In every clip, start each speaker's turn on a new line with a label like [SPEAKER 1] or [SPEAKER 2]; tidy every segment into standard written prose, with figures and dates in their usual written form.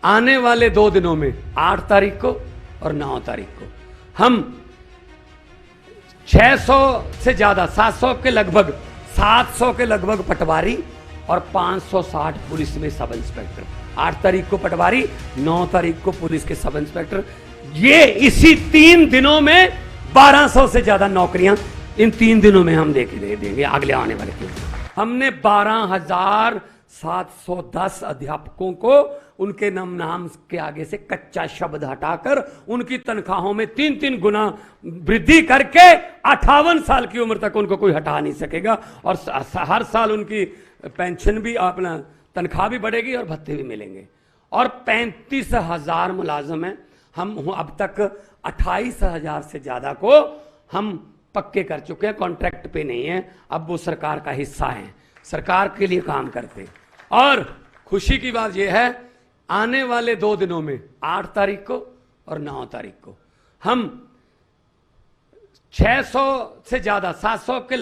[SPEAKER 1] आने वाले 2 दिनों में 8 तारीख को और 9 तारीख को हम 600 से ज्यादा 700 के लगभग 700 के लगभग पटवारी और 560 पुलिस में सब इंस्पेक्टर, 8 तारीख को पटवारी, 9 तारीख को पुलिस के सब इंस्पेक्टर, ये इसी 3 दिनों में 1200 से ज्यादा नौकरियां इन 3 दिनों में हम देंगे अगले आने वाले 3 दिन। हमने 12,710 अध्यापकों को उनके नाम के आगे से कच्चा शब्द हटाकर उनकी तनख्वाहों में 3-3 गुना वृद्धि करके 58 साल की उम्र तक उनको कोई हटा नहीं सकेगा और हर साल उनकी पेंशन भी, अपना तनख्वाह भी बढ़ेगी और भत्ते भी मिलेंगे। और 35,000 मुलाजिम हैं। हम अब तक 28,000 से ज्यादा को हम पक्के कर चुके हैं, कॉन्ट्रैक्ट पे नहीं है, अब वो सरकार का हिस्सा है, सरकार के लिए काम करते हैं। और खुशी की बात यह है, आने वाले 2 दिनों में 8 तारीख को और 9 तारीख को हम 600 से ज्यादा 700 के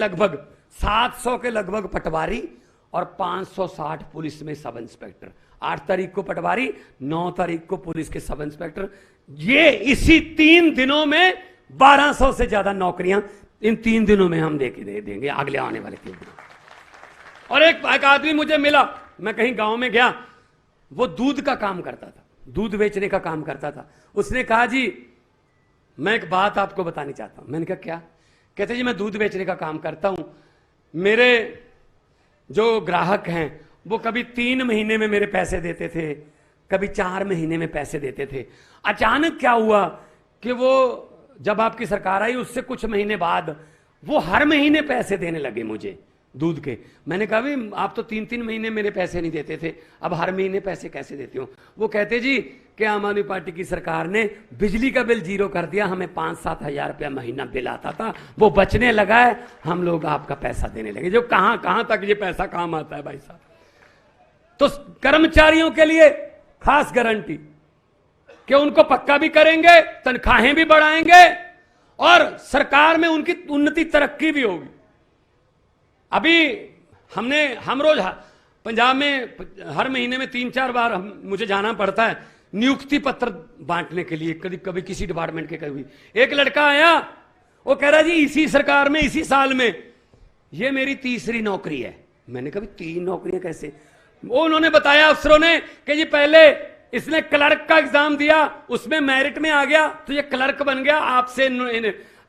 [SPEAKER 1] लगभग पटवारी और 560 पुलिस में सब इंस्पेक्टर, 8 तारीख को पटवारी, 9 तारीख को पुलिस के सब इंस्पेक्टर, ये इसी 3 दिनों में 1200 से ज्यादा नौकरियां इन 3 दिनों में हम देंगे अगले आने वाले 3 दिनों। और एक आदमी मुझे मिला, मैं कहीं गांव में गया, वो दूध का काम करता था, दूध बेचने का काम करता था। उसने कहा जी मैं एक बात आपको बतानी चाहता हूं। मैंने कहा क्या? कहते जी मैं दूध बेचने का काम करता हूं, मेरे जो ग्राहक हैं वो कभी 3 महीने में मेरे पैसे देते थे, कभी 4 महीने में पैसे देते थे। अचानक क्या हुआ कि वो जब आपकी सरकार आई उससे कुछ महीने बाद वो हर महीने पैसे देने लगे मुझे दूध के। मैंने कहा भाई आप तो 3-3 महीने मेरे पैसे नहीं देते थे, अब हर महीने पैसे कैसे देते हो? वो कहते जी कि आम आदमी पार्टी की सरकार ने बिजली का बिल 0 कर दिया, हमें 5-7 हजार रुपया महीना बिल आता था, वो बचने लगा है, हम लोग आपका पैसा देने लगे। जो कहां तक ये पैसा काम आता है भाई साहब। तो कर्मचारियों के लिए खास गारंटी कि उनको पक्का भी करेंगे, तनख्वाहें भी बढ़ाएंगे और सरकार में उनकी उन्नति तरक्की भी होगी। अभी हम रोज पंजाब में हर महीने में 3-4 बार मुझे जाना पड़ता है नियुक्ति पत्र बांटने के लिए, कभी किसी डिपार्टमेंट के। कभी एक लड़का आया, वो कह रहा जी इसी सरकार में इसी साल में ये मेरी 3री नौकरी है। मैंने कहा 3 नौकरियां कैसे? वो उन्होंने बताया अफसरों ने कि जी पहले इसने क्लर्क का एग्जाम दिया, उसमें मेरिट में आ गया तो ये क्लर्क बन गया,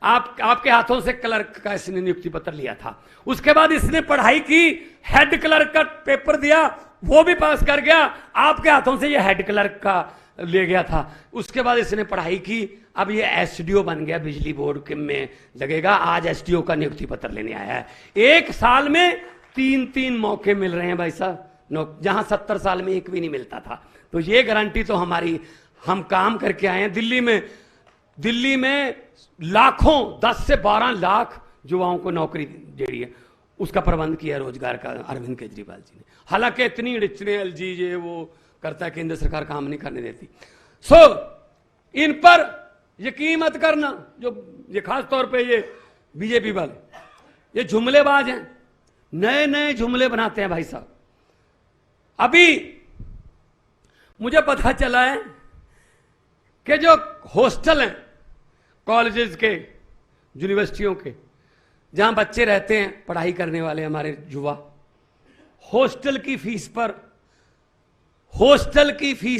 [SPEAKER 1] आपके हाथों से क्लर्क का इसने नियुक्ति पत्र लिया था। उसके बाद इसने पढ़ाई की, हेड क्लर्क का पेपर दिया, वो भी पास कर गया, आपके हाथों से ये हेड क्लर्क का ले गया था। उसके बाद इसने पढ़ाई की, अब ये एसडीओ बन गया, बिजली बोर्ड के में लगेगा, आज एसडीओ का नियुक्ति पत्र लेने आया है। 1 साल में 3-3 मौके मिल रहे हैं भाई साहब, जहां 70 साल में एक भी नहीं मिलता था। तो ये गारंटी तो हमारी, हम काम करके आए हैं। दिल्ली में लाखों 10 से 12 लाख युवाओं को नौकरी दे रही है, उसका प्रबंध किया रोजगार का अरविंद केजरीवाल जी ने। हालांकि इतनी एल जी ये वो करता है, केंद्र सरकार काम नहीं करने देती। इन पर यकीन मत करना, जो ये खास तौर पे ये बीजेपी वाले ये जुमलेबाज हैं, नए जुमले बनाते हैं भाई साहब। अभी मुझे पता चला है कि जो हॉस्टल हैं कॉलेजेस के, यूनिवर्सिटियों के, जहां बच्चे रहते हैं पढ़ाई करने वाले हमारे युवा, हॉस्टल की फीस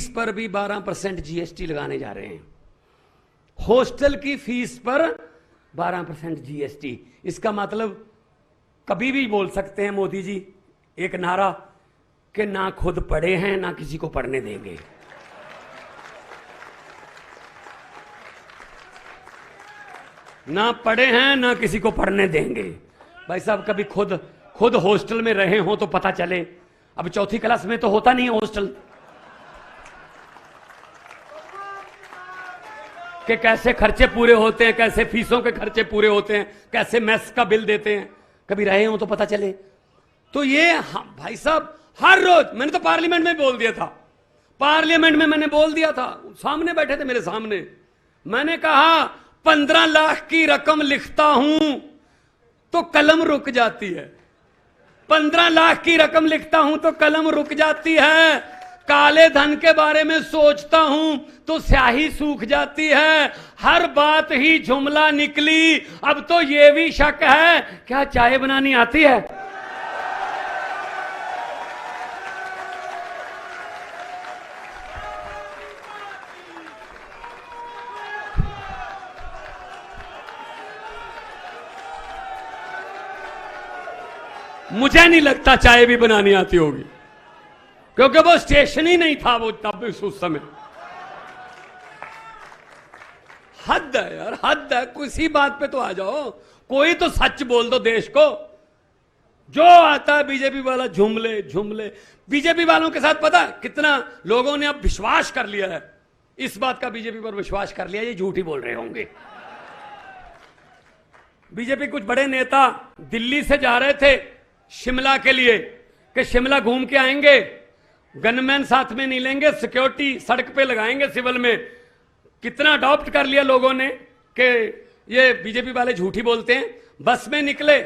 [SPEAKER 1] पर भी 12% जीएसटी लगाने जा रहे हैं। हॉस्टल की फीस पर 12% जीएसटी। इसका मतलब कभी भी बोल सकते हैं मोदी जी एक नारा कि ना खुद पढ़े हैं ना किसी को पढ़ने देंगे। ना पढ़े हैं ना किसी को पढ़ने देंगे। भाई साहब कभी खुद हॉस्टल में रहे हो तो पता चले। अब 4th क्लास में तो होता नहीं है हॉस्टल कि कैसे खर्चे पूरे होते हैं, कैसे फीसों के खर्चे पूरे होते हैं, कैसे मेस का बिल देते हैं। कभी रहे हो तो पता चले। तो ये भाई साहब हर रोज, मैंने तो पार्लियामेंट में बोल दिया था, पार्लियामेंट में मैंने बोल दिया था, सामने बैठे थे मेरे सामने, मैंने कहा 15 लाख की रकम लिखता हूं तो कलम रुक जाती है। 15 लाख की रकम लिखता हूं तो कलम रुक जाती है। काले धन के बारे में सोचता हूं तो स्याही सूख जाती है, हर बात ही जुमला निकली। अब तो यह भी शक है, क्या चाय बनानी आती है? मुझे नहीं लगता चाय भी बनानी आती होगी, क्योंकि वो स्टेशन ही नहीं था वो तब उस समय। हद है यार, हद है। किसी बात पे तो आ जाओ, कोई तो सच बोल दो देश को। जो आता है बीजेपी वाला झुमले झुमले। बीजेपी वालों के साथ पता कितना लोगों ने अब विश्वास कर लिया है, इस बात का बीजेपी पर विश्वास कर लिया, ये झूठ ही बोल रहे होंगे। बीजेपी कुछ बड़े नेता दिल्ली से जा रहे थे शिमला के लिए कि शिमला घूम के आएंगे, गनमैन साथ में नहीं लेंगे, सिक्योरिटी सड़क पे लगाएंगे सिविल में। कितना अडॉप्ट कर लिया लोगों ने कि ये बीजेपी वाले झूठी बोलते हैं। बस में निकले,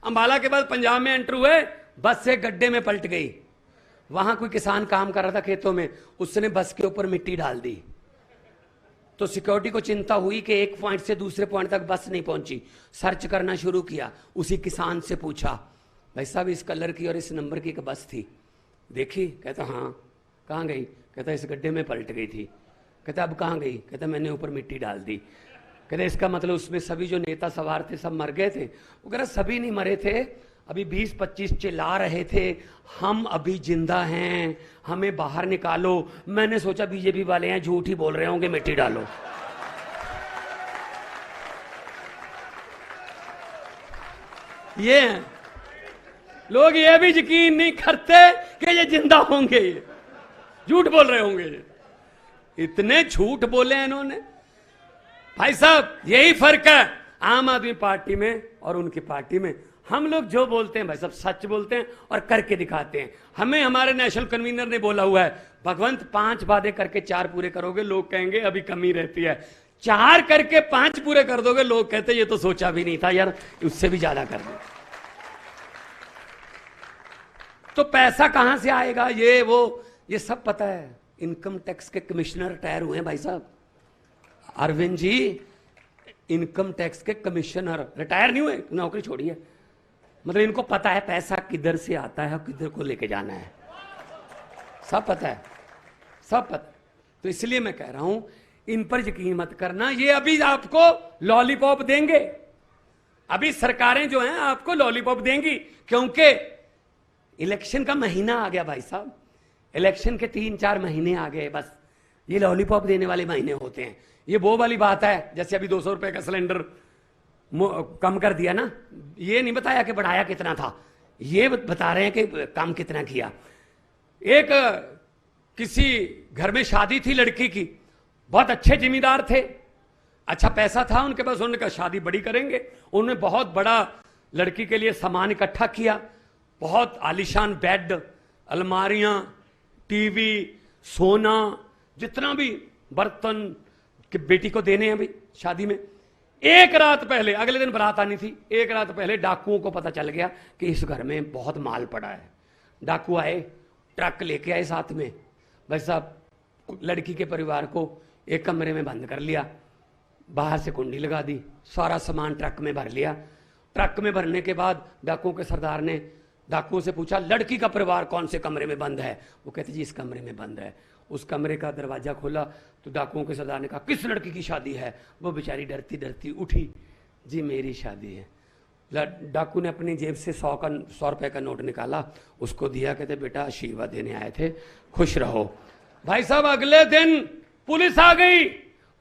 [SPEAKER 1] अंबाला के बाद पंजाब में एंटर हुए, बस से गड्ढे में पलट गई। वहां कोई किसान काम कर रहा था खेतों में, उसने बस के ऊपर मिट्टी डाल दी। तो सिक्योरिटी को चिंता हुई कि एक पॉइंट से दूसरे पॉइंट तक बस नहीं पहुंची। सर्च करना शुरू किया, उसी किसान से पूछा, भाई साहब इस कलर की और इस नंबर की एक बस थी, देखी? कहता हाँ। कहाँ गई? कहता इस गड्ढे में पलट गई थी। कहता अब कहाँ गई? कहता मैंने ऊपर मिट्टी डाल दी। कहते इसका मतलब उसमें सभी जो नेता सवार थे सब मर गए थे? वो कह रहा सभी नहीं मरे थे, अभी 20-25 चिल्ला रहे थे हम अभी जिंदा हैं, हमें बाहर निकालो। मैंने सोचा बीजेपी वाले हैं झूठ ही बोल रहे होंगे, मिट्टी डालो। ये हैं लोग, ये भी यकीन नहीं करते कि ये जिंदा होंगे, ये झूठ बोल रहे होंगे। इतने झूठ बोले हैं इन्होंने। भाई साहब यही फर्क है आम आदमी पार्टी में और उनकी पार्टी में। हम लोग जो बोलते हैं भाई साहब सच बोलते हैं और करके दिखाते हैं। हमें हमारे नेशनल कन्वीनर ने बोला हुआ है, भगवंत 5 वादे करके 4 पूरे करोगे, लोग कहेंगे अभी कमी रहती है। 4 करके 5 पूरे कर दोगे, लोग कहते ये तो सोचा भी नहीं था यार, उससे भी ज्यादा कर दो। तो पैसा कहां से आएगा? ये वो ये सब पता है। इनकम टैक्स के कमिश्नर रिटायर हुए हैं भाई साहब, अरविंद जी इनकम टैक्स के कमिश्नर रिटायर नहीं हुए, नौकरी छोड़ी है। मतलब इनको पता है पैसा किधर से आता है और किधर को लेके जाना है, सब पता है, सब पता। तो इसलिए मैं कह रहा हूं इन पर यकीन मत करना। ये अभी आपको लॉलीपॉप देंगे, अभी सरकारें जो हैं आपको लॉलीपॉप देंगी, क्योंकि इलेक्शन का महीना आ गया भाई साहब। इलेक्शन के 3-4 महीने आ गए, बस ये लॉलीपॉप देने वाले महीने होते हैं। ये वो वाली बात है जैसे अभी 200 रुपए का सिलेंडर कम कर दिया ना, ये नहीं बताया कि बढ़ाया कितना था, ये बता रहे हैं कि कम कितना किया। एक किसी घर में शादी थी लड़की की, बहुत अच्छे जिम्मेदार थे, अच्छा पैसा था उनके पास, उन्होंने कहा शादी बड़ी करेंगे। उन्होंने बहुत बड़ा लड़की के लिए सामान इकट्ठा किया, बहुत आलीशान बेड, अलमारियां, टीवी, सोना, जितना भी बर्तन कि बेटी को देने हैं भाई शादी में। एक रात पहले, अगले दिन बारात आनी थी, एक रात पहले डाकुओं को पता चल गया कि इस घर में बहुत माल पड़ा है। डाकू आए, ट्रक लेके आए साथ में। भाई साहब लड़की के परिवार को एक कमरे में बंद कर लिया, बाहर से कुंडी लगा दी, सारा सामान ट्रक में भर लिया। ट्रक में भरने के बाद डाकुओं के सरदार ने डाकुओं से पूछा लड़की का परिवार कौन से कमरे में बंद है? वो कहते जी इस कमरे में बंद है। उस कमरे का दरवाजा खोला तो डाकुओं के सरदार ने कहा किस लड़की की शादी है? वो बेचारी डरती डरती उठी, जी मेरी शादी है। डाकू ने अपनी जेब से 100 रुपए का नोट निकाला, उसको दिया, कहते बेटा आशीर्वाद देने आए थे, खुश रहो। भाई साहब अगले दिन पुलिस आ गई,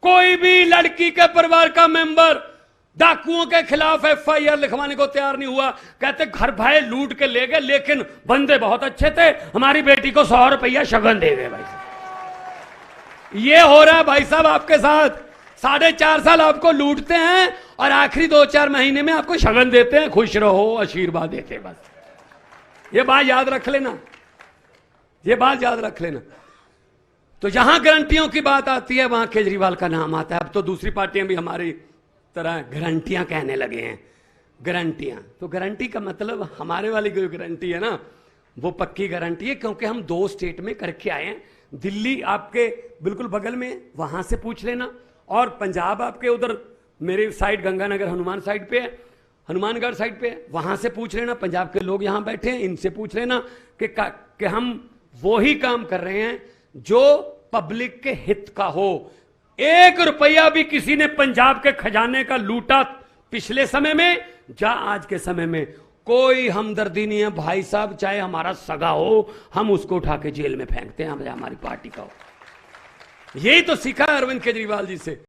[SPEAKER 1] कोई भी लड़की के परिवार का मेंबर डाकुओं के खिलाफ FIR लिखवाने को तैयार नहीं हुआ। कहते घर भाई लूट के ले गए, लेकिन बंदे बहुत अच्छे थे, हमारी बेटी को 100 रुपया शगन दे गए। भाई साहब ये हो रहा है भाई साहब आपके साथ। 4.5 साल आपको लूटते हैं और आखिरी 2-4 महीने में आपको शगन देते हैं, खुश रहो, आशीर्वाद देते हैं। बस ये बात याद रख लेना, ये बात याद रख लेना। तो जहां गारंटियों की बात आती है वहां केजरीवाल का नाम आता है। अब तो दूसरी पार्टियां भी हमारी तरह गारंटियां कहने लगे हैं। गारंटियां, तो गारंटी का मतलब हमारे वाली कोई गारंटी है ना, वो पक्की गारंटी है, क्योंकि हम 2 स्टेट में करके आए हैं। दिल्ली आपके बिल्कुल बगल में, वहां से पूछ लेना, और पंजाब आपके उधर मेरे साइड गंगानगर हनुमान साइड पे है, हनुमानगढ़ साइड पे है, वहां से पूछ लेना। पंजाब के लोग यहां बैठे हैं, इनसे पूछ लेना कि हम वो ही काम कर रहे हैं जो पब्लिक के हित का हो। 1 रुपया भी किसी ने पंजाब के खजाने का लूटा पिछले समय में या आज के समय में, कोई हमदर्दी नहीं है भाई साहब। चाहे हमारा सगा हो, हम उसको उठा के जेल में फेंकते हैं, हमारी पार्टी का हो। यही तो सीखा है अरविंद केजरीवाल जी से।